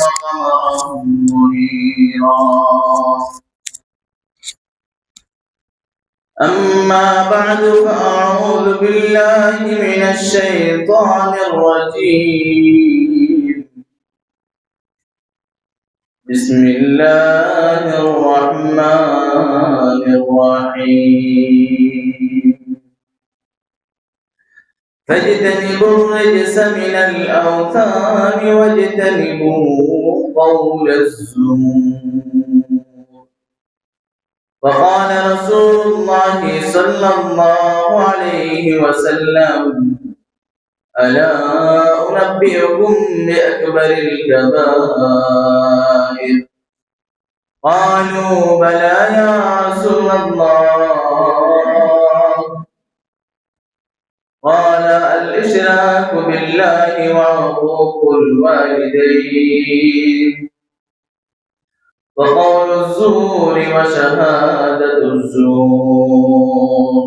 وقمرا منيرا. أما بعد فأعوذ بالله من الشيطان الرجيم. بسم الله الرحمن الرحيم. فاجتنبوا الرجس من الأوثان واجتنبوا قول الزور. وقال رسول الله صلى الله عليه وسلم: ألا أنبئكم بأكبر الكبائر؟ قالوا بلى يا رسول الله. قال: الإشراك بالله وعقوق الوالدين وقول الزور وشهادة الزور،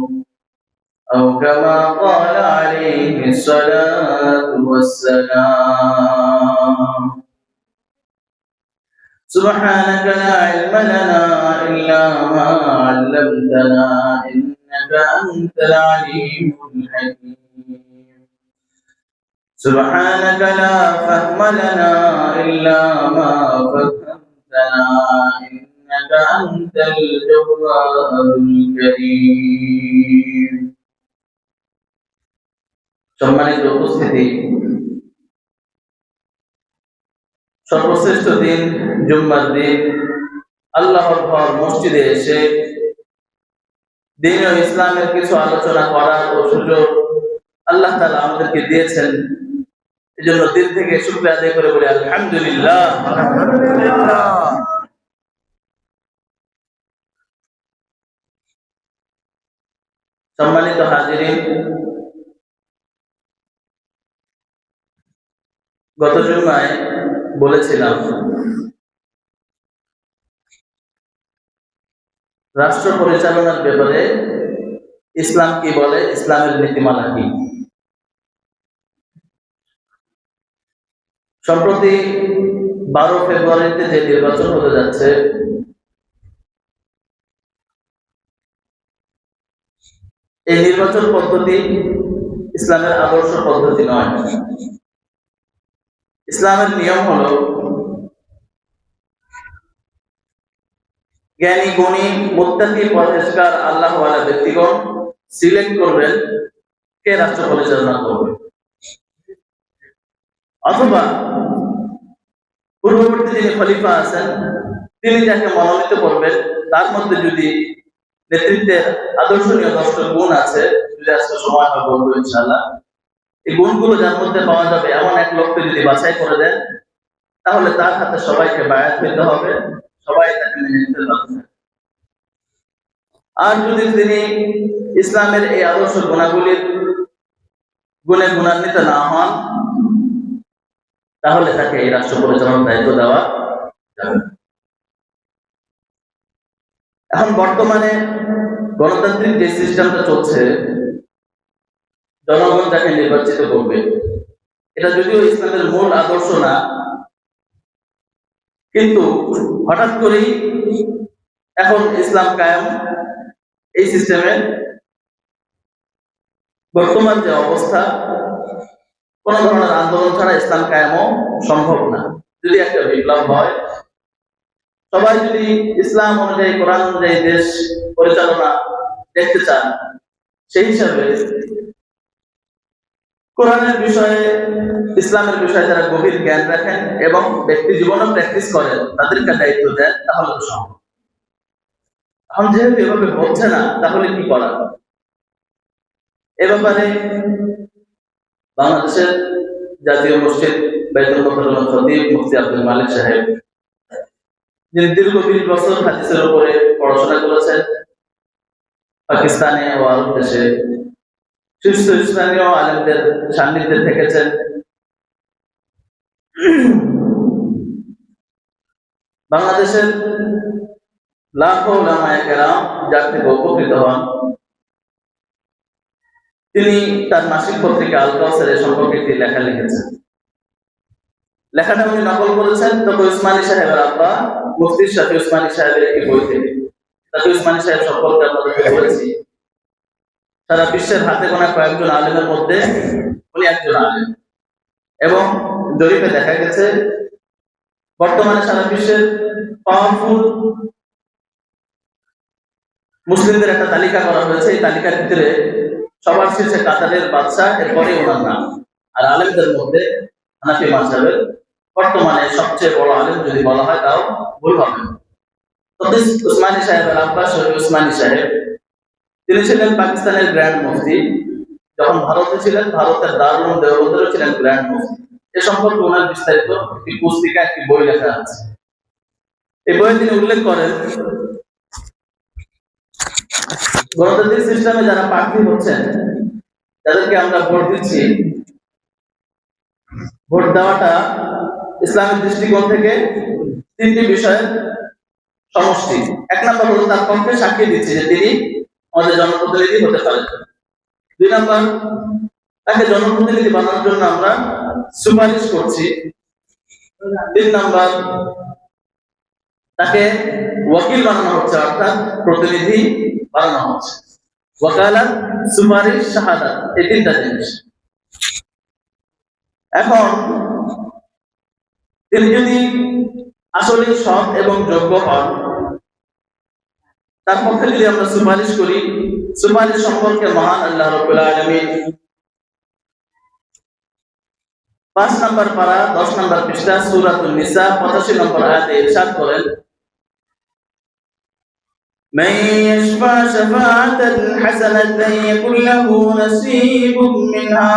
أو كما قال عليه الصلاة والسلام. سبحانك لا علم لنا إلا ما علمتنا إنك أنت العليم الحكيم. سبحانك لا فهم لنا إلا ما فهمتنا إنك أنت الجواد الكريم. সম্মানিত উপস্থিতি, সর্বশ্রেষ্ঠ দিন জুম্মার দিন আল্লাহর ঘর মসজিদে এসে দ্বীন ও ইসলামের কিছু আলোচনা করার ও সুযোগ আল্লাহ তাআলা আমাদেরকে দিয়েছেন। এজন্য দিল থেকে শুকরিয়া আদায় করে বলি আলহামদুলিল্লাহ। সম্মানিত হাজিরিন, গত জুমায় বলেছিলাম রাষ্ট্র পরিচালনার ব্যাপারে ইসলাম কি বলে, ইসলামের নীতিমালা কি। সম্প্রতি 12 ফেব্রুয়ারিতে যে নির্বাচন হতে যাচ্ছে, এই নির্বাচন পদ্ধতি ইসলামের আদর্শ পদ্ধতি নয়। ইসলামের নিয়ম হলো জ্ঞানী গুণী মুত্তাকি পরহেজগার আল্লাহওয়ালা ব্যক্তিগণ সিলেক্ট করবেন কে রাষ্ট্র পরিচালনা করবে, অথবা পূর্ববর্তী যিনি খলিফা আছেন তিনি যাকে মনোনীত করবেন তার মধ্যে যদি নেতৃত্বের আদর্শনীয় 10টা গুণ আছে, যদি আজকে সময় হয় বলবো ইনশাআল্লাহ, এই গুণগুলো যার মধ্যে পাওয়া যাবে এমন এক লোককে যদি বাছাই করে দেন, তাহলে তার হাতে সবাইকে বায়াত হইতে হবে, সবাই তাকে মেনে নিতে হবে। আর যদি তিনি ইসলামের এই আদর্শ গুণাবলীর গুণে গুণান্বিত না হন, তাহলে তাকে এই রাষ্ট্র পরিচালনার দায়িত্ব দেওয়া যাবে। এখন বর্তমানে গণতান্ত্রিক যে সিস্টেমটা চলছে, জনগণ যাকে নির্বাচিত করবে, এটা যদিও ইসলামের মূল আদর্শ না, কিন্তু হঠাৎ করেই এখন ইসলাম কায়েম এই সিস্টেমে বর্তমান যে অবস্থা, কোন ধরনের আন্দোলন ছাড়া ইসলাম কায়েমও সম্ভব না। যদি একটা বিপ্লব হয়, সবাই যদি ইসলাম অনুযায়ী কোরআন অনুযায়ী দেশ পরিচালনা দেখতে চান, সেই হিসাবে কোরআনের বিষয়ে ইসলামের বিষয়ে যারা গভীর জ্ঞান রাখেন এবং ব্যক্তি জীবনে প্র্যাকটিস করেন, তাদেরকে দায়িত্ব দেন, তাহলে তো সম্ভব। এখন যেহেতু এভাবে হচ্ছে না, তাহলে কি করা? এ ব্যাপারে বাংলাদেশের জাতীয় মসজিদ বাইতুল মোকাররমের খতিব মুফতি আব্দুল মালিক সাহেব, যিনি দীর্ঘ 20 বছর হাদিসের উপরে পড়াশোনা করেছেন, পাকিস্তানে ও আরব দেশে শীর্ষ স্থানীয় আলেমদের সান্নিধ্যে থেকেছেন। বাংলাদেশের লাখো উলামায়ে কেরাম যার থেকে উপকৃত হন। তিনি তার মাসিক পত্রিকা আল কাউসার সম্পর্কে একটি লেখা লিখেছেন। লেখাটা উনি নকল করেছেন তবে উসমানী সাহেবের আব্বা মুফতি শাফি উসমানী সাহেবের একটি বই থেকে। তাকে উসমানী সাহেব সম্পর্কে আপনাদেরকে বলেছি, সারা বিশ্বের হাতে গোনা কয়েকজন আলেমের মধ্যে উনি একজন আলেম, এবং জরিপে দেখা গেছে বর্তমানে সারা বিশ্বের পাওয়ারফুল মুসলিমদের একটা তালিকা করা হয়েছে। এই তালিকার ভিতরে সবার শীর্ষে কাতারের বাদশাহ, এরপরে ওনার নাম। আর আলেমদের মধ্যে হানাফি মাযহাবের বর্তমানে সবচেয়ে বড় আলেম যদি বলা হয় তাও ভুল হবে। উসমানী সাহেবের আব্বা শরীফ উসমানী সাহেব, তিনি ছিলেন পাকিস্তানের গ্র্যান্ড মুফতি। যখন ভারতে ছিলেন, ভারতের দারুল উলুম দেওবন্দেরও ছিলেন গ্র্যান্ড মুফতি। এ সম্পর্কে ওনার বিস্তারিত একটি পুস্তিকা, একটি বই লেখা আছে। এই বইয়ে তিনি উল্লেখ করেন, গণতান্ত্রিক সিস্টেমে যারা প্রার্থী হচ্ছেন, যাদেরকে আমরা ভোট দিচ্ছি, ভোট দেওয়াটা ইসলামের দৃষ্টিকোণ থেকে তিনটি বিষয়ের সমষ্টি। এক নম্বর হলো তার পক্ষে সাক্ষী দিচ্ছি যে তিনি আমাদের জনপ্রতিনিধি হতে পারেন। দুই নম্বর, তাকে জনপ্রতিনিধি বানানোর জন্য আমরা সুপারিশ করছি। তিন নম্বর, তাকে ওয়াকিল বানানো হচ্ছে, অর্থাৎ প্রতিনিধি বানানো হচ্ছে। ওয়াকালাত, সুপারিশ, শাহাদাত, এই তিনটা জিনিস। এখন তিনি যদি আসলে সৎ এবং যোগ্য হন, তার পক্ষে যদি আমরা সুপারিশ করি, সুপারিশ সম্পর্কে মহান আল্লাহ রাব্বুল আলামিন 5 নম্বর পারা 10 নম্বর পৃষ্ঠা সূরাতুন নিসা 85 নম্বর আয়াতে ইরশাদ করেন, মান ইয়াশফা শাফাআতান হাসানাতান ইয়াকুল লাহু নাসীবুম মিনহা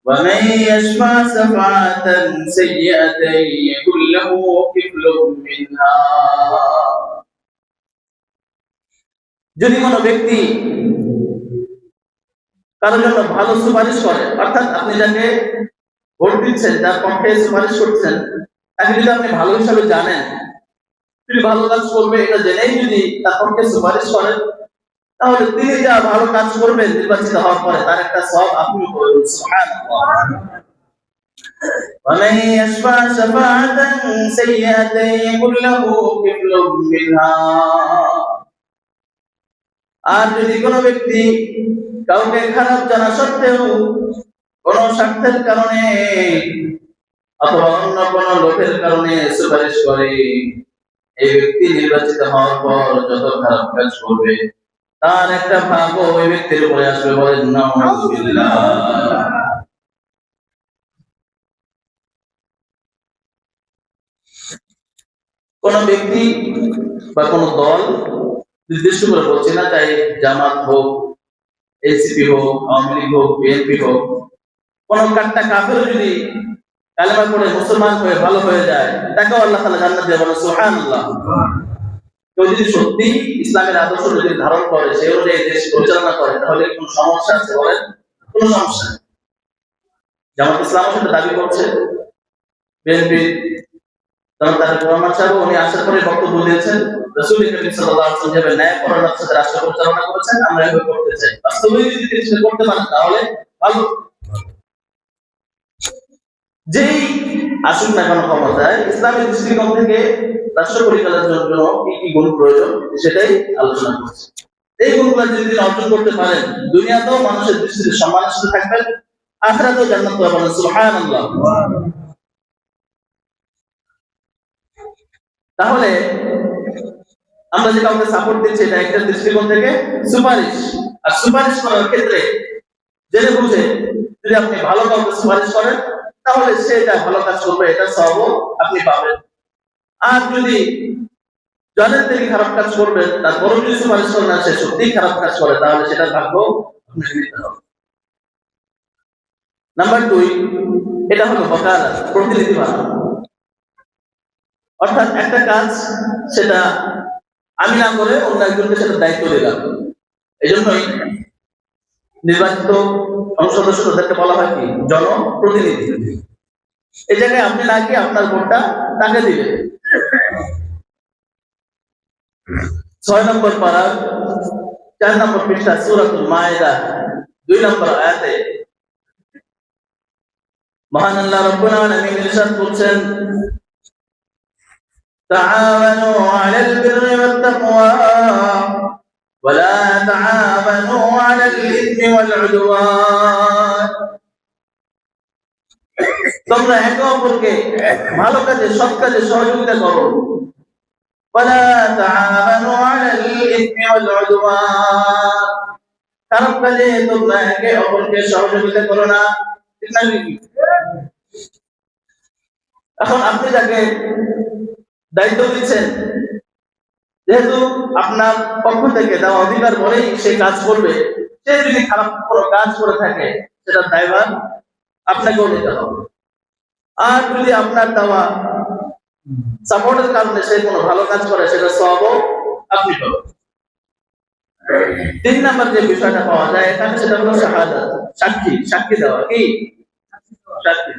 ওয়া মান ইয়াশফা শাফাআতান সাইয়্যাতান ইয়াকুল লাহু কিফলুম মিনহা। যদি কোনো ব্যক্তি কারোর জন্য ভালো সুপারিশ করে, অর্থাৎ আপনি যাকে ভোট দিচ্ছেন, যার পক্ষে সুপারিশ করছেন, তাকে যদি আপনি ভালো হিসাবে জানেন, তিনি ভালো কাজ করবে এটা জেনেই যদি তার পক্ষে সুপারিশ করেন, তাহলে তিনি যা ভালো কাজ করবেন নির্বাচিত হওয়ার পরে তার একটা সওয়াব আপনি করবেন। সুবহানাল্লাহ। ওয়া মান ইয়াশফা শাফাআতান সাইয়্যাতান ইয়াকুল লাহু কিফলুম মিনহা। আর যদি কোনো ব্যক্তি কাউকে খারাপ জানা সত্ত্বেও কোন স্বার্থের কারণে অথবা অন্য কোন লোকের কারণে সুপারিশ করে, এই ব্যক্তি নির্বাচিত হওয়ার পর যত খারাপ কাজ করবে তার একটা ভাগ ওই ব্যক্তির উপরে আসবে। বলেন নাউযুবিল্লাহ। কোন ব্যক্তি বা কোন দল, নির্দিষ্ট করে বলছি না, চাই জামাত হোক, এনসিপি হোক, আওয়ামী লীগ হোক, বিএনপি হোক, কোন কাট্টা কাফের যদি কালেমা পড়ে মুসলমান হয়ে ভালো হয়ে যায়, তাকেও আল্লাহ তাআলা জান্নাত দেবেন। সুবহানাল্লাহ। কেউ যদি সত্যি ইসলামের আদর্শ যদি ধারণ করে, সে অনুযায়ী দেশ পরিচালনা করে, তাহলে কোন সমস্যা আছে? বলেন, কোন সমস্যা নেই। জামাত ইসলাম সেটা দাবি করছে, বিএনপি উনি আসার পরে বক্তব্য দিয়েছেন, রাসূল করিম সাল্লাল্লাহু আলাইহি ওয়াসাল্লাম যেভাবে ন্যায়পরায়ণতার সাথে রাষ্ট্র পরিচালনা করেছেন, আমরা এভাবে করতে চাই। বাস্তবে যদি তিনি করতে পারেন তাহলে ভালো। যেই আসুন না কেন ক্ষমতায়, ইসলামের দৃষ্টিকোণ থেকে রাষ্ট্র পরিচালনার জন্য কি কি গুণ প্রয়োজন সেটাই আলোচনা করছে। এই গুণগুলো যদি তিনি অর্জন করতে পারেন, দুনিয়াতেও মানুষের দৃষ্টিতে সম্মানের সাথে থাকবেন, আখিরাতেও জান্নাত পাবেন। সুবহানাল্লাহ। তাহলে আমরা যে কাউকে সাপোর্ট দিচ্ছি, এটা একটা দৃষ্টিকোণ থেকে সুপারিশ। আর সুপারিশ করার ক্ষেত্রে জেনে বুঝে যদি আপনি ভালো কাউকে সুপারিশ করেন, তাহলে সেটা ভালো কাজ করবে, এটা সওয়াব আপনি পাবেন। আর যদি জানেন তিনি খারাপ কাজ করবেন, তারপরও যদি সুপারিশ করেন না, সে সত্যিই খারাপ কাজ করে, তাহলে সেটার ভাগ্য আপনাকে নিতে হবে। নাম্বার 2, এটা হলো ওয়াকালাত, প্রতিনিধি বানানো। অর্থাৎ একটা কাজ সেটা আমি না করে অন্য একজনকে সেটা দায়িত্ব দিলাম। এই জন্যই নির্বাচিত সদস্য তাদেরকে বলা হয় কি? জনপ্রতিনিধি। এই জায়গায় আপনি না গিয়ে আপনার ভোটটা তাকে দিবেন। 6 নম্বর পারা 4 নম্বর পৃষ্ঠা সূরাতুল মায়েদা 2 নম্বর আয়াতে মহান আল্লাহ রাব্বুল আলামিন ইরশাদ করছেন, তাআওয়ানু আলাল বিররি ওয়াত তাকওয়া ওয়া লা তাআওয়ানু আলাল ইসমি ওয়াল উদওয়ান। তোমরা একে অপরকে ভালো কাজে, সৎ কাজে সহযোগিতা করো। ওয়া লা তাআওয়ানু আলাল ইসমি ওয়াল উদওয়ান, খারাপ কাজে তোমরা একে অপরকে সহযোগিতা করো না। ঠিক না? এখন আপনি যাকে দায়িত্ব দিচ্ছেন, যেহেতু আপনার পক্ষ থেকে দেওয়া অধিকার বলেই সে কাজ করবে, সে যদি খারাপ কোনো কাজ করে থাকে সেটার দায়ভার আপনাকেও নিতে হবে। আর যদি আপনার দেওয়া সাপোর্টের কারণে সে কোনো ভালো কাজ করে, সেটা সওয়াবও আপনি পাবেন। 3 নাম্বার যে বিষয়টা পাওয়া যায় এখানে, সেটা হলো শাহাদাত, সাক্ষী দেওয়া। কি সাক্ষী?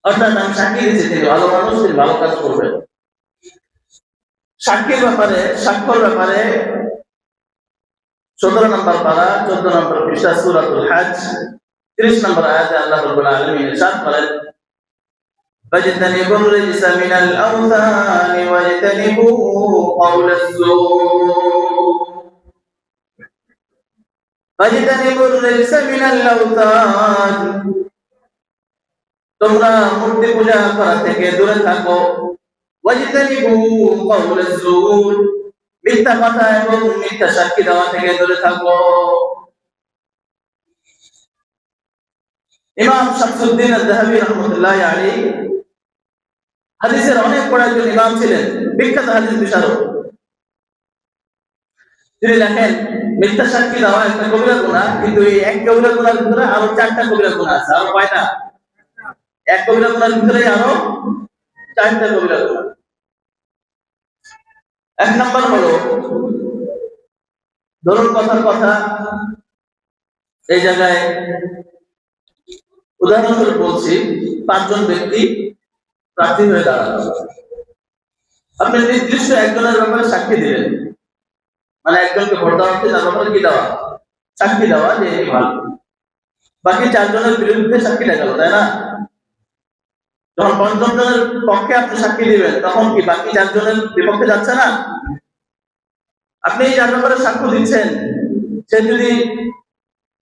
অর্থাৎ আমি সাক্ষী দিচ্ছি তিনি ভালো মানুষ, তিনি ভালো কাজ করবেন। সাক্ষীর ব্যাপারে, সাক্ষ্যর ব্যাপারে 17 নম্বর পারা 14 নম্বর পৃষ্ঠা সূরাতুল হজ 30 নম্বর আয়াতে আল্লাহ রাব্বুল আলামিন ইরশাদ করেন, ফাজতানিবুর রিজসা মিনাল আওসানি ওয়াজতানিবু কাওলাজ যুর। ফাজতানিবুর রিজসা মিনাল আওসান, তোমরা মূর্তি পূজা করা থেকে দূরে থাকো। ওয়াজতানিবু কাওলাজ যুর, মিথ্যা কথা এবং মিথ্যা সাক্ষী দেওয়া থেকে দূরে থাকো। ইমাম শামসুদ্দিন আয-যাহাবী রাহমাতুল্লাহি আলাইহি হাদিসের অনেক বড় একজন ইমাম ছিলেন, বিখ্যাত হাদিস বিশারদ। তিনি লেখেন, মিথ্যা সাক্ষী দেওয়া একটা কবিরা গুনাহ, কিন্তু এই এক কবিরা গুনাহের ভিতরে আরো 4টা কবিরা গুনাহ আছে। আরো কয়টা? এক কবিরা গুনাহের ভিতরে আরো 4টা কবিরা গুনাহ। এক নাম্বার হলো, ধরুন কথার কথা, এই জায়গায় উদাহরণস্বরূপ বলছি, 5 জন ব্যক্তি প্রার্থী হয়ে দাঁড়ালো। আপনি নির্দিষ্ট একজনের ব্যাপারে সাক্ষী দিলেন, মানে একজনকে ভোট দেওয়া হচ্ছে, তার ব্যাপারে কি দেওয়া? সাক্ষী দেওয়া যে এই ভালো। বাকি 4 জনের বিরুদ্ধে সাক্ষী দেখালো, তাই না? যখন 5 জনের পক্ষে আপনি সাক্ষী দিবেন, তখন কি বাকি 4 জনের বিপক্ষে যাচ্ছে না? আপনি যার ব্যাপারে সাক্ষ্য দিচ্ছেন, সে যদি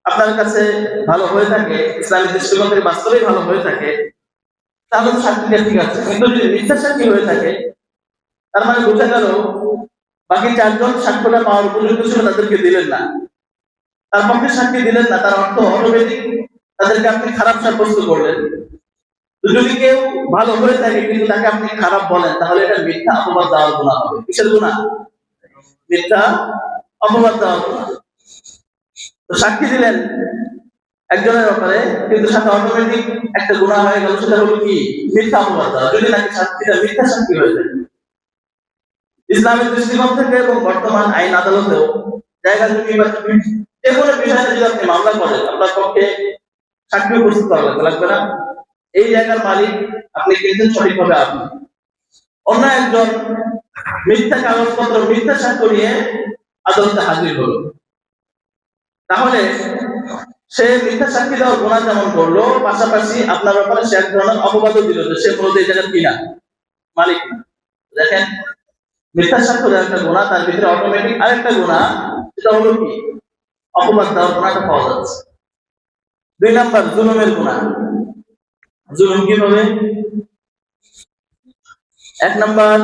আপনার কাছে ভালো হয়ে থাকে, ইসলামী দৃষ্টিকোণ থেকে বাস্তবেই ভালো হয়ে থাকে, তাহলে তো সাক্ষীটা ঠিক আছে। কিন্তু যদি মিথ্যা সাক্ষী হয়ে থাকে, তার মানে বোঝা গেল বাকি 4 জন সাক্ষ্যটা পাওয়ার উপযুক্ত ছিল, তাদেরকে দিলেন না, তার পক্ষে সাক্ষী দিলেন না। তার অর্থ অটোমেটিক তাদেরকে আপনি খারাপ সাব্যস্ত করলেন। যদি কেউ ভালো হয়ে থাকে কিন্তু তাকে আপনি খারাপ বলেন, তাহলে এটা মিথ্যা অপবাদ দেওয়ার গুনাহ হবে। কিসের গুনাহ? মিথ্যা অপবাদ দেওয়ার গুনাহ। তো সাক্ষী দিলেন একজনের ব্যাপারে, কিন্তু সাথে অটোমেটিক একটা গুনাহ হয়ে গেল, সেটা হলো কি? মিথ্যা অপবাদ দেওয়া, যদি নাকি সাক্ষীটা মিথ্যা সাক্ষী হয়ে যায়। ইসলামের দৃষ্টিকোণ থেকে এবং বর্তমান আইন আদালতেও জায়গা জমি বা যে কোনো বিষয়ে যদি আপনি মামলা করেন, আপনার পক্ষে সাক্ষী উপস্থিত করা লাগবে না। এই জায়গার মালিক আপনি কিনছেন সঠিকভাবে আপনি। অন্য একজন মিথ্যা কাগজপত্র, মিথ্যা সাক্ষ্য নিয়ে আদালতে হাজির হলো, তাহলে সে মিথ্যা সাক্ষী দেওয়ার গুনাহ যেমন করলো, পাশাপাশি আপনার ব্যাপারে সে এক ধরনের অপবাদও দিল যে সে মূলত এই জায়গার কিনা মালিক না। দেখেন, মিথ্যা সাক্ষ্য দেওয়ার একটা গুনাহ, তার ভিতরে অটোমেটিক আরেকটা গুনাহ, সেটা হলো কি? অপবাদ দেওয়ার গুনাহটা পাওয়া যাচ্ছে। 2 নাম্বার, জুলুমের গুনাহ। জুলুম কিভাবে? 1 নাম্বার,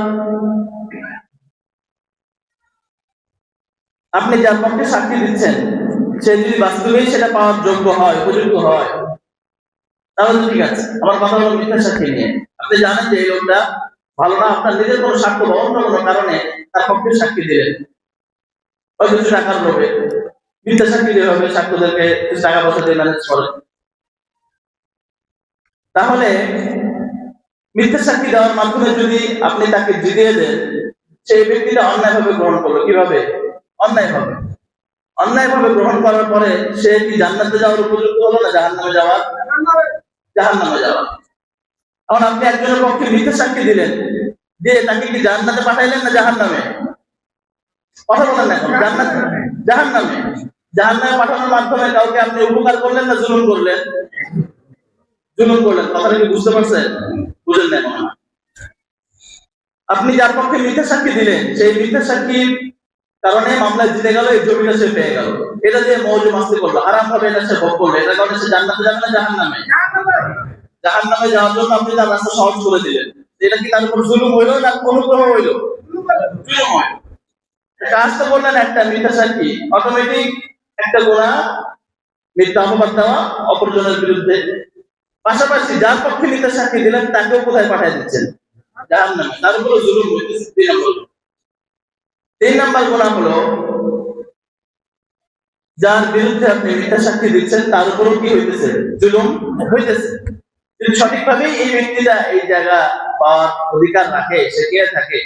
আপনি যার পক্ষে সাক্ষী দিচ্ছেন, সে যদি বাস্তবেই সেটা পাওয়ার যোগ্য হয়, উপযুক্ত হয়, তাহলে ঠিক আছে। আমার কথা হলো মিথ্যা সাক্ষী নিয়ে। আপনি জানেন যে এই লোকটা ভালো না, আপনার নিজের কোনো সাক্ষ্য বা অন্য কোনো কারণে তার পক্ষে সাক্ষী দিলেন, হয়তো কিছু টাকার লোভে। মিথ্যা সাক্ষী দিয়ে হবে, সাক্ষ্যদেরকে টাকা পয়সা দিয়ে ম্যানেজ করে। তাহলে মিথ্যা সাক্ষী দেওয়ার মাধ্যমে যদি আপনি তাকে জিতিয়ে দেন, সেই ব্যক্তিটা অন্যায়ভাবে গ্রহণ করলো। কিভাবে? অন্যায়ভাবে। অন্যায়ভাবে গ্রহণ করার পরে সে কি জান্নাতে যাওয়ার উপযুক্ত হলো না জাহান্নামে যাওয়ার? জাহান্নামে যাওয়ার। এখন আপনি একজনের পক্ষে মিথ্যা সাক্ষী দিলেন, দিয়ে তাকে কি জান্নাতে পাঠাইলেন না জাহান্নামে? কথা বলেন না, এখন জান্নাতে, জাহান্নামে। জাহান্নামে পাঠানোর মাধ্যমে কাউকে আপনি উপকার করলেন না জুলুম করলেন? জুলুম করলেন। কথাটা কি বুঝতে পারছেন? বুঝেন না মনে হয়। আপনি যার পক্ষে মিথ্যা সাক্ষী দিলেন, সেই মিথ্যা সাক্ষীর কারণে মামলায় জিতে গেল, এই জমিটা সে পেয়ে গেল। এটা যে মৌজ মাস্তি করলো, হারাম ভাবে এটা সে ভোগ করলো, এটা কারণে সে জান্নাতে যাবে না জাহান্নামে? জাহান্নামে যাওয়ার জন্য আপনি তার রাস্তা সহজ করে দিলেন। এটা কি তার উপর জুলুম হইলো না অনুগ্রহ হইলো? জুলুম হয়। কাজ তো করলেন একটা মিথ্যা সাক্ষী, অটোমেটিক একটা গুনাহ, মিথ্যা অপবাদ দেওয়া অপরজনের বিরুদ্ধে। পাশাপাশি যার পক্ষে মিথ্যা সাক্ষী দিলেন তাকেও কোথায় পাঠিয়ে দিচ্ছেন? জাহান্নামে। তার উপরে জুলুম হইতেছে। 3 নম্বর গুনাহ হলো যার বিরুদ্ধে আপনি মিথ্যা সাক্ষী দিচ্ছেন তার উপরও কি হইতেছে? জুলুম হইতেছে। যদি সঠিকভাবে এই ব্যক্তিটা এই জায়গা পাওয়ার অধিকার রাখে, সে কে থাকে,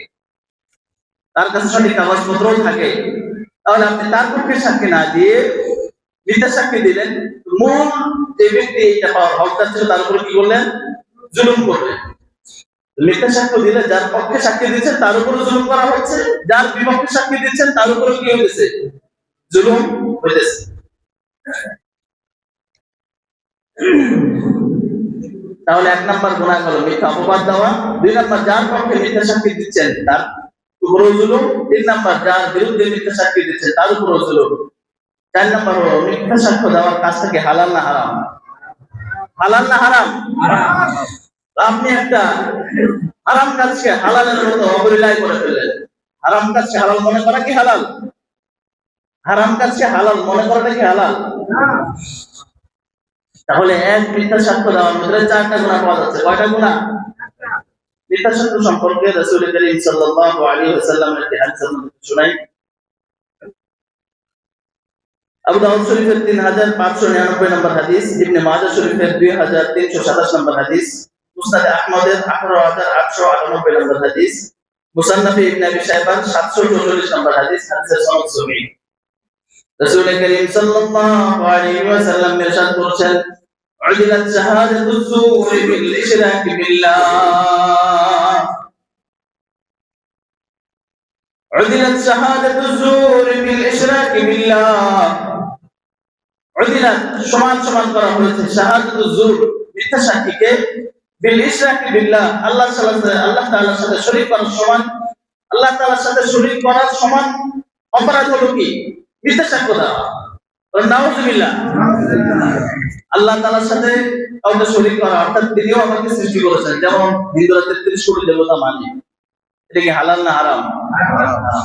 তার কাছে সঠিক কাগজপত্রও থাকে, তাহলে আপনি তার পক্ষে সাক্ষী না দিয়ে মিথ্যা সাক্ষী দিলেন। মূল যে ব্যক্তি এইটা পাওয়ার হকদার ছিল তার উপরে কি করলেন? জুলুম করলেন। মিথ্যা সাক্ষ্য দিলে যার পক্ষে সাক্ষী দিচ্ছেন তার উপরে জুলুম করা হচ্ছে, যার বিপক্ষে সাক্ষী দিচ্ছেন তার উপরে কি হইতেছে? জুলুম হইতেছে। তাহলে 1 নম্বর গুনাহ হলো মিথ্যা অপবাদ দেওয়া। 2 নম্বর যার পক্ষে মিথ্যা সাক্ষী দিচ্ছেন তার উপরে জুলুম। 3 নম্বর যার বিরুদ্ধে মিথ্যা সাক্ষী দিচ্ছেন তার উপরে জুলুম। 4 নম্বর হলো মিথ্যা সাক্ষ্য দেওয়ার কাজটা কি হালাল না হারাম? হালাল না হারাম? হারাম। আপনি একটা হারাম কাজকে হালালের মতো অবলীলায় করে ফেললেন। হারাম কাজকে হালাল মনে করা কি হালাল? হারাম কাজকে হালাল মনে করাটা কি হালাল? তাহলে এক মিথ্যা সাক্ষ্য দেওয়ার মধ্যে 4টা গুনাহ পাওয়া যাচ্ছে। কয়টা গুনাহ? মিথ্যা সাক্ষ্য সম্পর্কে রাসূল করিম সাল্লাল্লাহু আলাইহি ওয়াসাল্লামের একটি হাদিসের মধ্যে শুনাই। আবু দাউদ শরীফের 3599 নম্বর হাদিস, ইবনে মাজাহ শরীফের 2327 নম্বর হাদিস, মুসনাদ আহমদের 18898 নম্বর হাদিস, মুসান্নাফে ইবনে আবি শাইবার 744 নম্বর হাদিস। হাদিসের সনদ সহিহ। রাসূল করিম সাল্লাল্লাহু আলাইহি ওয়াসাল্লাম ইরশাদ করেছেন, উদিলাত শাহাদাতুজ যুর বিল ইশরাক বিল্লাহ, উদিলাত শাহাদাতুজ যুর বিল ইশরাক বিল্লাহ। উদিলাত সমান সমান করা হয়েছে শাহাদাতুজ যুর মিথ্যা সাক্ষীকে, বিল ইশরাক বিল্লাহ আল্লাহ তাআলার সাথে শরীক করার সমান। আল্লাহ তাআলার সাথে শরীক করার সমান অপরাধ হলো কি? মিথ্যা সাক্ষ্য দেওয়া। নাউযুবিল্লাহ। আল্লাহ তাআলার সাথে কাউকে শরীক করা, অর্থাৎ তিনিও আমাকে সৃষ্টি করেছেন, যেমন হিন্দুরা 33 কোটি দেবতা মানে, এটা কি হালাল না হারাম? হারাম।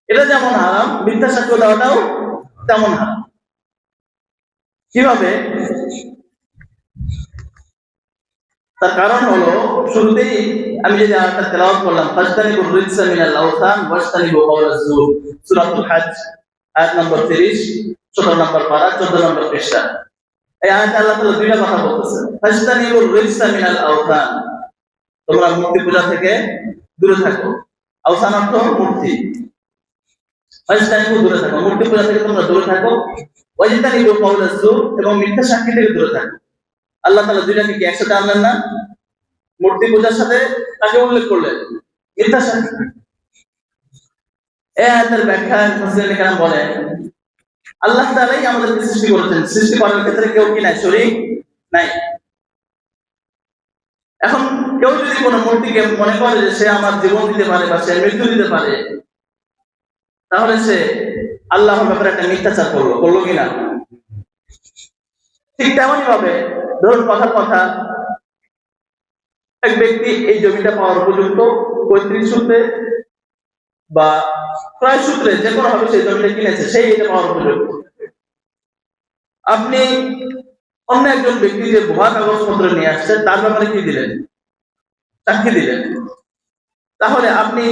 এটা যেমন হারাম, মিথ্যা সাক্ষ্য দেওয়াটাও তেমন হারাম। কিভাবে? তার কারণ হলো শুরুতেই আমি যে আয়াতটা তেলাওয়াত করলাম, ফাজতানিবুর রিজসা মিনাল আওসান ওয়াজতানিবু কাওলাজ যুর, সূরাতুল হজ আয়াত নম্বর 30, 17 নম্বর পারা, 14 নম্বর পৃষ্ঠা। এই আয়াতে আল্লাহ তাআলা দুইটা কথা বলতেছেন। ফাজতানিবুর রিজসা মিনাল আওসান, তোমরা মূর্তি পূজা থেকে দূরে থাকো। আওসান অর্থ মূর্তি। ফাজতানিবু দূরে থাকো, মূর্তি পূজা থেকে তোমরা দূরে থাকো। ওয়াজতানিবু কাওলাজ যুর, এবং মিথ্যা সাক্ষী থেকে দূরে থাকো। আল্লাহ তাআলা দুইটাকে কি একসাথে আনলেন না? মূর্তি পূজার সাথে তাকে উল্লেখ করলেন, মিথ্যা সাক্ষী। এই আয়াতের ব্যাখ্যায় মুফাসসিরিন কেরাম বলেন, আল্লাহ তাআলাই আমাদেরকে সৃষ্টি করেছেন, সৃষ্টি করার ক্ষেত্রে কেউ কি নাই? শরীক নাই। এখন কেউ যদি কোনো মূর্তিকে মনে করে যে সে আমার জীবন দিতে পারে বা সে মৃত্যু দিতে পারে, তাহলে সে আল্লাহর ব্যাপারে একটা মিথ্যাচার করলো কিনা? ঠিক তেমনই ভাবে ধরুন কথা এক ব্যক্তি এই জমিটা পাওয়ার উপযুক্ত, পৈতৃক সূত্রে বা ক্রয় সূত্রে যে কোনো ভাবে সেই জমিটা কিনেছে, সেই এটা পাওয়ার উপযুক্ত। আপনি অন্য একজন ব্যক্তি যে ভুয়া কাগজপত্র নিয়ে আসছে তার ব্যাপারে কি দিলেন? সাক্ষী দিলেন। তাহলে আপনি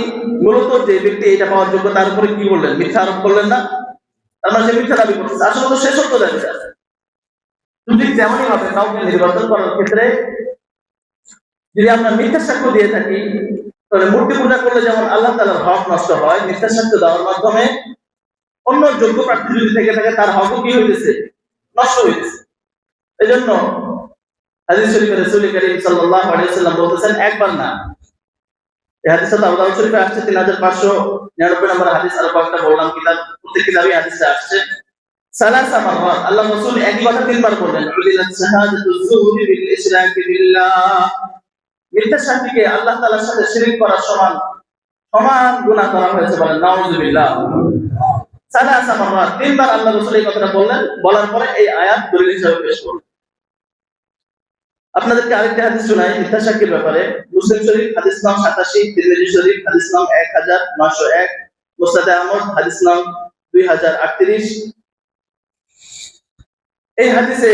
মূলত যে ব্যক্তি এটা পাওয়ার যোগ্য তার উপরে কি করলেন? মিথ্যা আরোপ করলেন না? তার মানে সে মিথ্যা দাবি করছে, আসলে তো সে সত্য দাবি করে। ঠিক তেমনই ভাবে কাউকে নির্বাচন করার ক্ষেত্রে যদি আমরা মিথ্যা সাক্ষ্য দিয়ে থাকি, তাহলে মূর্তি পূজা করলে যেমন আল্লাহ তাআলার হক নষ্ট হয়, মিথ্যা সাক্ষ্য দেওয়ার মাধ্যমে অন্য যোগ্য প্রার্থী যদি থেকে থাকে তার হকও কি হইতেছে? নষ্ট হইতেছে। এজন্য হাদিস শরীফে রাসূল করিম সাল্লাল্লাহু আলাইহি ওয়াসাল্লাম বলতেছেন, একবার না, এই হাদিসটা আবু দাউদ শরীফে আসছে 3599 নম্বর হাদিস, আর কয়েকটা বললাম কিতাব, প্রত্যেক কিতাবে হাদিসটা আসছে। সালাসা মাররাত আল্লাহ রাসূল একই কথা তিনবার বললেন, উলিলাত শাহাদাতু যুহরি বিল ইশরাকি বিল্লাহ, মিথ্যা সাক্ষীকে আল্লাহ তাআলার সাথে শিরক করার সমান গুনাহ করা হয়েছে, বলেন নাউযুবিল্লাহ। সালাসা মাররাত তিনবার আল্লাহ রাসূল এই কথাটা বললেন, বলার পরে এই আয়াত দলিল হিসেবে পেশ করলেন। আপনাদেরকে আরেকটা হাদিস শোনাই মিথ্যা সাক্ষীর ব্যাপারে। মুসলিম শরীফ হাদিস নং 87, তিরমিজি শরীফ হাদিস নং 1901, মুসনাদ আহমদ হাদিস নং 2038। এই হাদিসে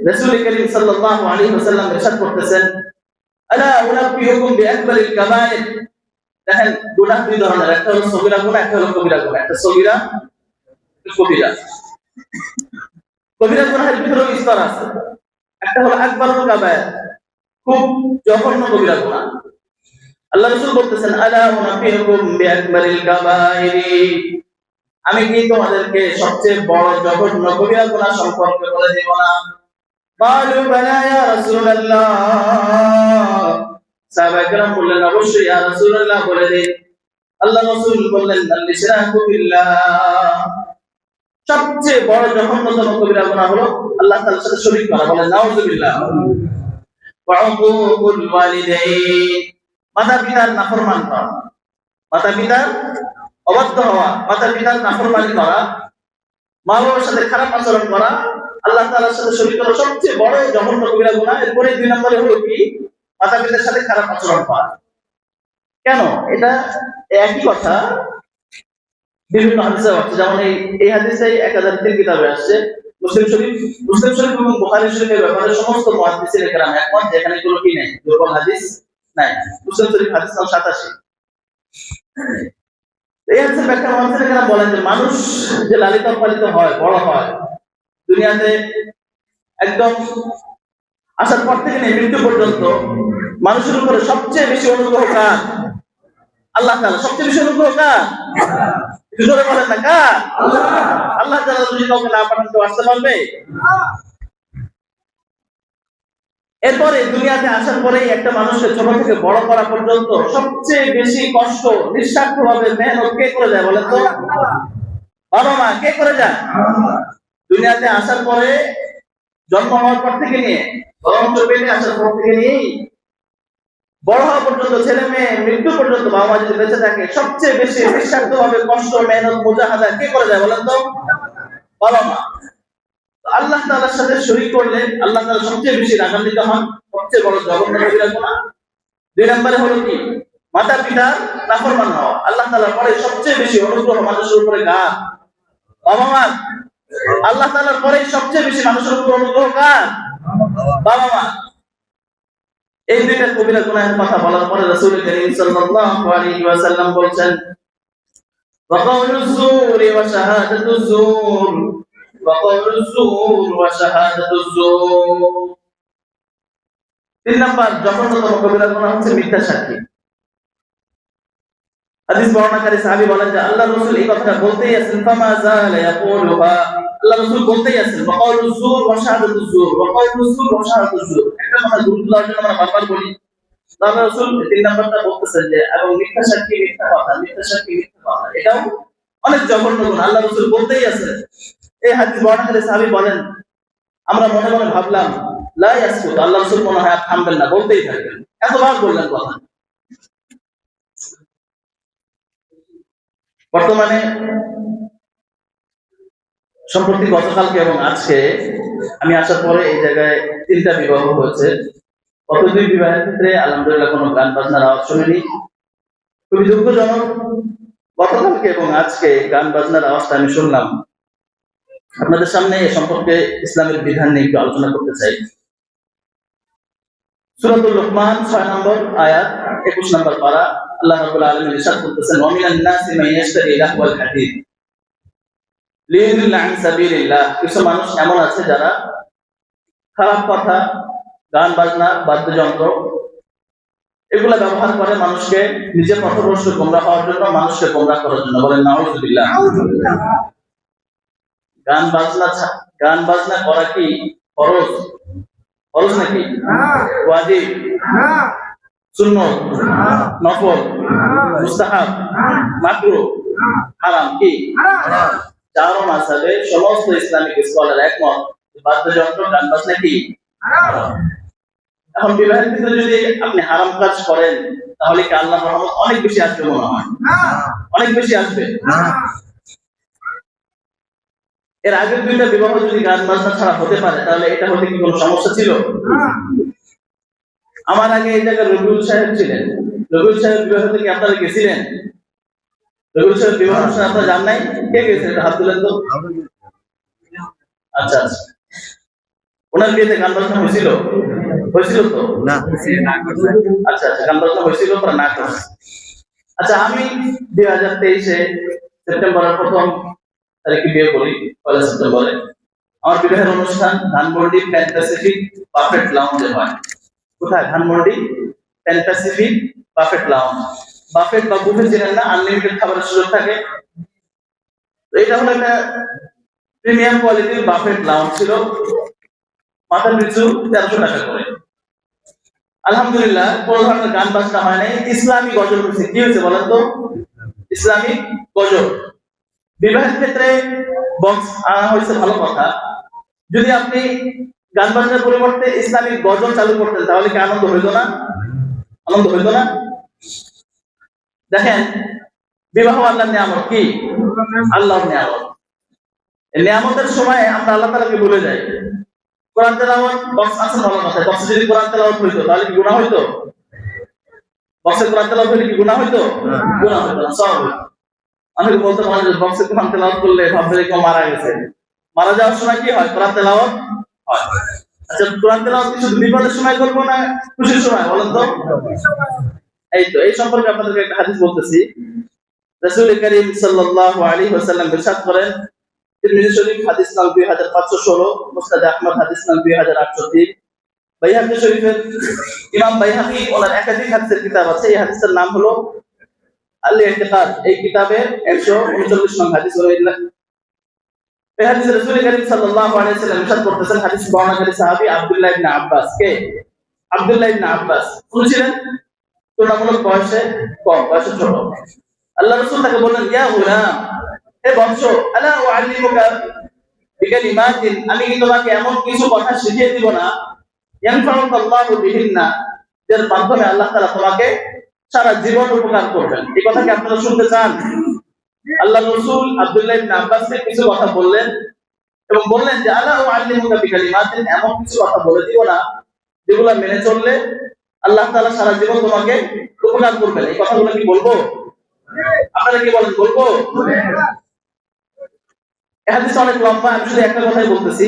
রাসূল করিম সাল্লাল্লাহু আলাইহি ওয়াসাল্লাম ইরশাদ করতেছেন, আলা উনাব্বিউকুম বিআকবারিল কাবায়ের। দেখেন গুনাহ দুই ধরনের, একটা হলো সগীরা গুনাহ, একটা হলো কবিরা গুনাহ। একটা সগীরা, কবিরা। কবিরা গুনাহের ভিতরেও স্তর আছে। একটা হলো আকবারুল কাবায়ের, খুব জঘন্য কবিরা গুনাহ। আল্লাহ রাসূল বলতেছেন, আলা উনাব্বিউকুম বিআকবারিল কাবায়েরি, আমি কি তোমাদেরকে সবচেয়ে বড় জঘন্য কবিরা গুনাহ সম্পর্কে বলে দেব না? ক্বালু বালা ইয়া রাসূলুল্লাহ, সাহাবায়ে কেরাম বললেন, অবশ্যই ইয়া রাসূলুল্লাহ বলে দিন। আল্লাহ রাসূল বললেন, আল-ইশরাকু বিল্লাহ, সবচেয়ে বড় জঘন্যতম কবিরা গুনাহ হলো আল্লাহ তাআলার সাথে শরীক করা, বলেন নাউযুবিল্লাহ। ওয়া উকুকুল ওয়ালিদাইন, মাতা-পিতার নাফরমান করা, মাতা-পিতার অবাধ্য হওয়া, মাতা-পিতার নাফরমানি করা, মা-বাবার সাথে খারাপ আচরণ করা, আল্লাহ তাআলার সাথে শরীক করা সবচেয়ে বড় জঘন্য কবিরা গুনাহ। এরপরে দুই নম্বরে হলো কি? মাতা-পিতার সাথে খারাপ আচরণ করা। কেন? এটা একই কথা বিভিন্ন হাদিসে আছে, যেমন এই হাদিসে 1003 কিতাবে আসছে। মুসলিম শরীফ এবং বুখারী শরীফের ব্যাপারে সমস্ত মুহাদ্দিসিন কেরাম একমত যে এখানে কোনো কি নেই, দুর্বল হাদিস নাই। মুসলিম শরীফ হাদিস নং 87। এই হাদিসের ব্যাখ্যা মুহাদ্দিসিন কেরাম বলেন যে মানুষ যে লালিত পালিত হয়, বড় হয়, দুনিয়াতে একদম আসার পর থেকে নিয়ে মৃত্যু পর্যন্ত মানুষের উপরে সবচেয়ে বেশি অনুগ্রহ কার? আল্লাহ তাআলা। সবচেয়ে বেশি অনুগ্রহ কার? জোরে বলেন না কার? আল্লাহ তাআলা যদি কাউকে না পাঠান কেউ আসতে পারবে? এরপরে দুনিয়াতে আসার পরেই একটা মানুষকে ছোট থেকে বড় করা পর্যন্ত সবচেয়ে বেশি কষ্ট নিঃস্বার্থভাবে মেহনত কে করে যায় বলেন তো? বাবা মা। কে করে যায়? দুনিয়াতে আসার পরে, জন্ম হওয়ার পর থেকে নিয়ে, পেটে আসার পর থেকে নিয়েই বড় হওয়া পর্যন্ত, ছেলে মেয়ে মৃত্যু পর্যন্ত বাবা মা যদি বেঁচে থাকে সবচেয়ে বেশি নিঃস্বার্থভাবে কষ্ট, মেহনত, মুজাহাদা কে করে যায় বলেন তো? বাবা মা। আল্লাহ তাআলার সাথে শরীক করলে আল্লাহ তাআলা সবচেয়ে বেশি রাগান্বিত হন, সবচেয়ে বড় জঘন্য কবিরা গুনাহ। দুই নম্বরে হলো কি? মাতা পিতার নাফরমান হওয়া। আল্লাহ তাআলার পরে সবচেয়ে বেশি অনুগ্রহ মানুষের উপরে কার? বাবা মা। আল্লাহ তাআলার পরে সবচেয়ে বেশি মানুষের উপর অনুগ্রহ কার? বাবা মা। এই দুইটা কবিরা গুনাহের কথা বলার পরে রাসূল করিম সাল্লাল্লাহু আলাইহি ওয়াসাল্লাম বলেন, ওয়া কাউলুজ যুর ওয়া শাহাদাতুজ যুর, ওয়া কাউলুজ যুর ওয়া শাহাদাতুজ যুর। 3 নাম্বার জঘন্যতম কবিরা গুনাহ হচ্ছে মিথ্যা সাক্ষী। হাদিস বর্ণনাকারী সাহাবী বলেন যে আল্লাহর রাসূল এই কথাটা বলতেই আছেন, ফামা যালা ইয়াকুলুহা, আল্লাহ রাসূল বলতেই আছেন, ওয়া কাউলুজ যুর ওয়া শাহাদাতুজ যুর, ওয়া কাউলুজ যুর ওয়া শাহাদাতুজ যুর। একটা কথা গুরুত্ব দেওয়ার জন্য আমরা বারবার বলি। আল্লাহ রাসূল 3 নাম্বারটা বলতেছেন যে এবং মিথ্যা সাক্ষী মিথ্যা কথা, মিথ্যা সাক্ষী মিথ্যা কথা, এটাও অনেক জঘন্য গুনাহ। আল্লাহ রাসূল বলতেই আছেন। এই হাদিস বর্ণনাকারী সাহাবী বলেন, আমরা মনে মনে ভাবলাম লা ইয়াসকুত, আল্লাহ রাসূল মনে হয় থামবেন না, বলতেই থাকবেন। এতবার বললেন কথা। বর্তমানে সম্প্রতি গতকালকে এবং আজকে আমি আসার পরে এই জায়গায় 3টা বিবাহ হয়েছে। গত 2 বিবাহের ক্ষেত্রে আলহামদুলিল্লাহ কোনো গান বাজনার আওয়াজ শুনিনি। খুবই দুঃখজনক, গতকালকে এবং আজকে গান বাজনার আওয়াজটা আমি শুনলাম। আপনাদের সামনে এ সম্পর্কে ইসলামের বিধান নিয়ে একটু আলোচনা করতে চাই। সূরাতুল লুকমান 6 নম্বর আয়াত 21 নম্বর পারা, আল্লাহ রাব্বুল আলামিন ইরশাদ করতেছেন, ওয়া মিনান নাসি মান ইয়াশতারি লাহওয়াল হাদিস লিয়ুদিল্লা আন সাবিলিল্লাহ। কিছু মানুষ এমন আছে যারা খারাপ কথা, গান বাজনা, বাদ্যযন্ত্র এগুলা ব্যবহার করে মানুষকে নিজের পথভ্রষ্ট গোমরাহ হওয়ার জন্য, মানুষকে গোমরাহ করার জন্য, বলেন নাউযুবিল্লাহ। গান বাজনা করা কি ফরজ? ফরজ নাকি ওয়াজিব? সুন্নাত, নফল, মুস্তাহাব, মাকরুহ, হারাম? কি চারো মাযহাবে সমস্ত ইসলামিক স্কলার একমত বাদ্যযন্ত্র গান বাজনা কি হারাম। এখন বিবাহের ক্ষেত্রে যদি আপনি হারাম কাজ করেন তাহলে কি আল্লাহর রহমত অনেক বেশি আসবে মনে হয়? অনেক বেশি আসবে। এর আগের দুইটা বিবাহ যদি গান বাজনা ছাড়া হতে পারে তাহলে এটা হতে কি কোনো সমস্যা ছিল? আমার আগে এই জায়গায় রবিউল সাহেব ছিলেন। রবিউল সাহেব বিবাহ থেকে আপনারা গেছিলেন? রবিউল সাহেব বিবাহ অনুষ্ঠানে আপনারা যান নাই? কে গেছেন? হাত তুলেন তো। আচ্ছা আচ্ছা, ওনার বিয়েতে গান বাজনা হয়েছিল? হয়েছিল তো না? আচ্ছা আচ্ছা, গান বাজনা হয়েছিল পরে না করছে। আচ্ছা, আমি 2023-এ সেপ্টেম্বরের প্রথম তারিখে বিয়ে করি, 1 সেপ্টেম্বরে। আমার বিবাহের অনুষ্ঠান ধানমন্ডি প্যান প্যাসিফিক বাফেট লাউঞ্জে হয়। কোথায়? Dhanmondi Pan Pacific buffet lounge. Buffet বা বুফে চেনেন না? আনলিমিটেড খাবারের সুযোগ থাকে। এটা হলো একটা প্রিমিয়াম কোয়ালিটির বাফেট লাউঞ্জ ছিল, মাথা পিছু 1300 টাকা করে। আলহামদুলিল্লাহ, কোনো ধরনের গান বাজনা হয় নাই, ইসলামী গজল হয়েছে। কি হয়েছে বলেন তো? ইসলামিক গজল। বিবাহের ক্ষেত্রে বক্স আনা হয়েছে ভালো কথা, যদি আপনি গান বাজনার পরিবর্তে ইসলামিক গজল চালু করতেন তাহলে কি আনন্দ হইতো না? আনন্দ হইতো না? দেখেন, বিবাহ আল্লাহর নিয়ামত। কি? আল্লাহর নিয়ামত। এই নিয়ামতের সময় আমরা আল্লাহ তাআলাকে ভুলে যাই। কোরআন তেলাওয়াত বক্স আছে ভালো কথা, বক্সে যদি কোরআন তেলাওয়াত হইতো তাহলে কি গুনাহ হইতো? বক্সে কোরআন তেলাওয়াত হলে কি গুনাহ হইতো? গুনাহ হইতো না, সওয়াব হইতো। আমি বলতে পারি যে বক্সে কোরআন তেলাওয়াত করলে ভাববে কেউ মারা গেছে। মারা যাওয়ার সময় কি হয়? কোরআন তেলাওয়াত হয়। আচ্ছা, কোরআন তেলাওয়াত কি শুধু বিপদের সময় করব না খুশির সময় বলেন তো? এই তো, এই সম্পর্কে আপনাদেরকে একটা হাদিস বলতেছি। রাসূল করিম সাল্লাল্লাহু আলাইহি ওয়াসাল্লাম ইরশাদ করেন, তিরমিজি শরীফ হাদিস নাম্বার 2516, মুসনাদ আহমদ হাদিস নাম্বার 2803, বাইহাকী শরীফের ইমাম বাইহাকী ওনার একাধিক হাদিসের কিতাব আছে। এই হাদিসের নাম হলো আল-ইতিকাদ। এই কিতাবের 139 নং হাদিস হলো এই হাদিসে রাসূল করিম সাল্লাল্লাহু আলাইহি ওয়াসাল্লাম ইরশাদ করতেছেন, হাদিস বর্ণনাকারী সাহাবী আব্দুল্লাহ ইবনে আব্বাস। কে? আব্দুল্লাহ ইবনে আব্বাস। উনি ছিলেন তুলনামূলক বয়সে কম, বয়সে ছোট। আল্লাহ রাসূল তাকে বললেন, ইয়া গুলাম, হে বংশ, আলা উআল্লিমুকা বিকালিমাতিন, আমি কি তোমাকে এমন কিছু কথা শিখিয়ে দিব না, ইয়ানফাউকা আল্লাহু বিহিন্না, যার মাধ্যমে আল্লাহ তাআলা তোমাকে সারা জীবন উপকার করবেন। এই কথা কি আপনারা শুনতে চান? আল্লাহ রাসূল আব্দুল্লাহ ইবনে আব্বাসকে কিছু কথা বললেন এবং বললেন যে আলা উআল্লিমুকা বিকালিমাতিন, এমন কিছু কথা বলে দিব না যেগুলো মেনে চললে আল্লাহ তাআলা সারা জীবন তোমাকে উপকার করবেন। এই কথাগুলো কি বলবো? আপনারা কি বলেন? বলবো? এই হাদিস অনেক লম্বা, আমি শুধু একটা কথাই বলতেছি।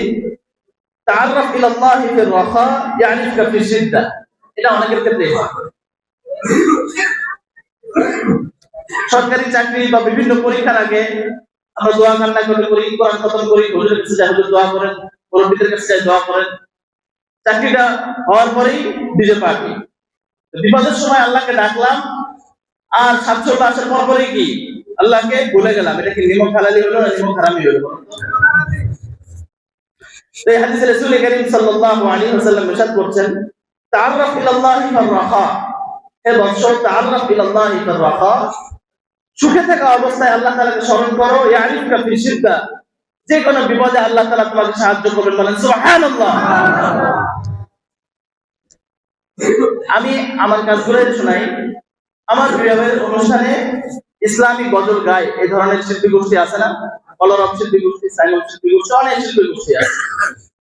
তাআররাফ ইলাল্লাহি ফির রাখা ইয়ারিফকা ফিশ শিদ্দা। এটা অনেকের ক্ষেত্রেই হয়। সরকারি চাকরি বা বিভিন্ন পরীক্ষার আগে আমরা দোয়া কান্না করি, কোরআন খতম করি, হুজুরের কাছে যাই, হুজুর দোয়া করেন, মুরব্বিদের কাছে যাই, দোয়া করেন। চাকরিটা হওয়ার পরেই ডিজে পার্টি। বিপদের সময় আল্লাহকে ডাকলাম, আর স্বাচ্ছন্দ্য আসার পরই কি আল্লাহকে ভুলে গেলাম। এটা কি নিমক হালালি হলো না নিমক হারামি হলো? এই হাদিসে রাসূল করিম সাল্লাল্লাহু আলাইহি ওয়াসাল্লাম ইরশাদ করছেন, তাআররাফ ইলাল্লাহি ফির রাখা, হে বংশ, তাআররাফ ইলাল্লাহি ফির রাখা, সুখে থাকা অবস্থায় আল্লাহ তাআলাকে স্মরণ করো, ইয়ারিফকা ফি শিদ্দা, যে কোনো বিপদে আল্লাহ তাআলা তোমাকে সাহায্য করবেন। বলেন সুবহানাল্লাহ। আমি আমার কাজগুলো শোনাই। আমার বিবাহের অনুষ্ঠানে ইসলামিক গজল গায় এই ধরনের শিল্পী গোষ্ঠী আছে না? কলরব শিল্পী গোষ্ঠী, সাইমন শিল্পী গোষ্ঠী, অনেক শিল্পী গোষ্ঠী আছে।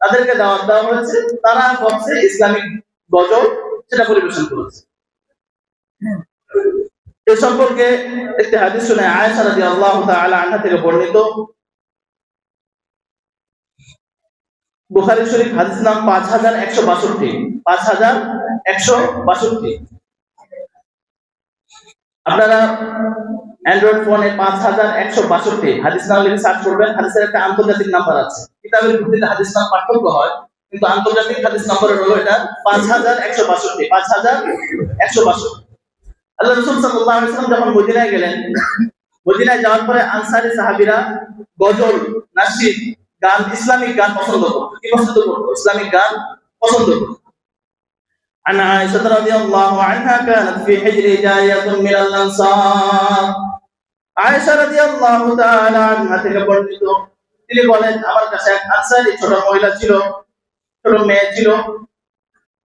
তাদেরকে দাওয়াত দেওয়া হয়েছে, তারা বক্সে ইসলামিক গজল সেটা পরিবেশন করেছে। এ সম্পর্কে একটি হাদিস শুনে আয়েশা রাদিয়াল্লাহু তাআলা আনহা থেকে বর্ণিত, বুখারী শরীফ হাদিস নাম 5162, 5162। আপনারা অ্যান্ড্রয়েড ফোনে 5162 হাদিস নাম লিখে সার্চ করবেন। হাদিসের একটা আন্তর্জাতিক নাম্বার আছে। কিতাবের ভিত্তিতে হাদিস নাম পার্থক্য হয়, কিন্তু আন্তর্জাতিক হাদিস নাম্বার হলো এটা 5162, 5162। আল্লাহ রাসূল সাল্লাল্লাহু আলাইহি ওয়াসাল্লাম যখন মদিনায় গেলেন, মদিনায় যাওয়ার পরে আনসারী সাহাবীরা গজল, নাশিদ, গান, ইসলামিক গান পছন্দ করত। কি পছন্দ করত? ইসলামিক গান পছন্দ করত। عن عائشة رضي الله عنها كانت في حجر جارية من الأنصار। আয়েশা রাদিয়াল্লাহু তাআলা আনহা থেকে বর্ণিত, তিনি বলেন আমার কাছে এক আনসারী ছোট মহিলা ছিল, ছোট মেয়ে ছিল,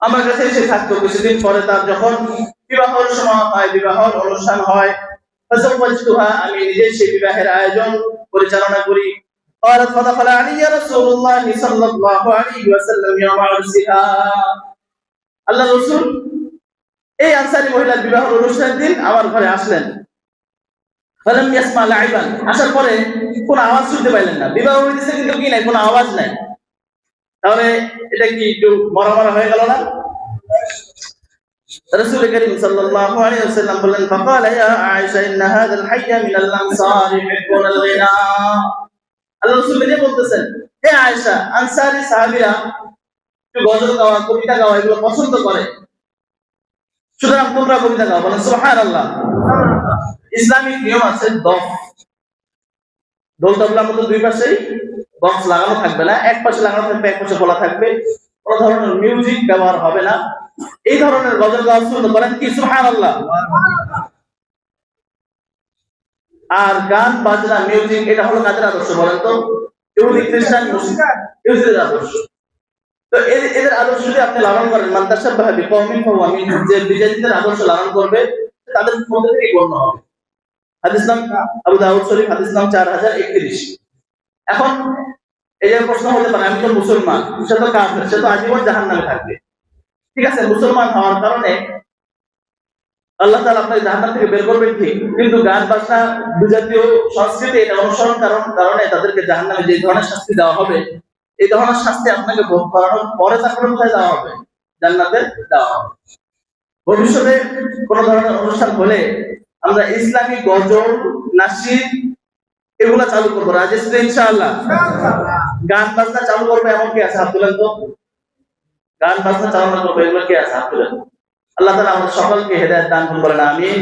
আমার কাছে এসে থাকতো। কিছুদিন পরে তার যখন বিবাহের সময় হয়, বিবাহের অনুষ্ঠান হয়, আমি নিজে সেই বিবাহের আয়োজন পরিচালনা করি। قالت فدخل علي رسول الله صلى الله عليه وسلم يوم عرسها। আল্লাহ রাসূল এই আনসারী মহিলার বিবাহের অনুষ্ঠানের দিন আমার ঘরে আসলেন। ফালাম ইয়াসমা লাইবান, আসার পরে কোনো আওয়াজ শুনতে পাইলেন না। বিবাহ হইতেছে কিন্তু কি নাই, কোনো আওয়াজ নাই। তাহলে এটা কি একটু মরা হয়ে গেল না? রাসূল করিম সাল্লাল্লাহু আলাইহি ওয়াসাল্লাম বললেন, ফাকালা ইয়া আয়েশা ইন্না হাযাল হাইয়া মিনাল আনসার ইউহিব্বুনা আল-গিনা। আল্লাহ রাসূল নিজে বলতেছেন, হে আয়েশা, আনসারী সাহাবীরা একটু গজল গাওয়া, কবিতা গাওয়া এগুলো পছন্দ করে, সুতরাং তোমরা কবিতা গাও। বলেন সুবহানাল্লাহ। ইসলামিক নিয়ম আছে ঢোল তবলার মতো দুই পাশেই বক্স লাগানো থাকবে না, এক পাশে লাগানো থাকবে, এক পাশে খোলা থাকবে, কোনো ধরনের মিউজিক ব্যবহার হবে না। এই ধরনের গজল গাওয়া শুরু করেন কি সুবহানাল্লাহ। আর গান বাজনা মিউজিক এটা হলো কাদের আদর্শ বলেন তো? ইহুদি খ্রিস্টান মুসলিম ইহুদিদের আদর্শ। তো এদের আদর্শ যদি আপনি লালন করেন, মান তাশাব্বাহা বিকওমিন ফাহুয়া মিনহুম, যে বিজাতিদের আদর্শ লালন করবে তাদের মধ্যে থেকে গণ্য হবে। হাদিস নাম আবু দাউদ শরীফ, হাদিস নাম 4031। এখন এই যে প্রশ্ন হতে পারে, আমি তো মুসলমান, সে তো কাফের, সে তো আজীবন জাহান্নামে থাকবে। ঠিক আছে, মুসলমান হওয়ার কারণে আল্লাহ তাআলা আপনাকে জাহান্নাম থেকে বের করবেন ঠিক, কিন্তু গান বাজনা বিজাতীয় সংস্কৃতি এটা অনুসরণ কারণে তাদেরকে জাহান্নামে যে ধরনের শাস্তি দেওয়া হবে, এই ধরনের শাস্তি আপনাকে ভোগ করানোর পরে তারপরে কোথায় দেওয়া হবে? জান্নাতে দেওয়া হবে। ভবিষ্যতে কোন ধরনের অনুষ্ঠান হলে আমরা ইসলামী গজল, নাশিদ এগুলা চালু করবো, রাজি আছি ইনশাআল্লাহ। গান বাজনা চালু করবো এমন কি আছে? হাত তুলেন তো। গান বাজনা চালু করবো এগুলো কি আছে? হাত তুলেন। আল্লাহ তাআলা আমাদের সকলকে হেদায়েত দান করুন, বলেন আমিন।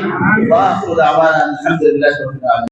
ওয়া আখিরু দাওয়ানা আলহামদুলিল্লাহি রাব্বিল আলামিন।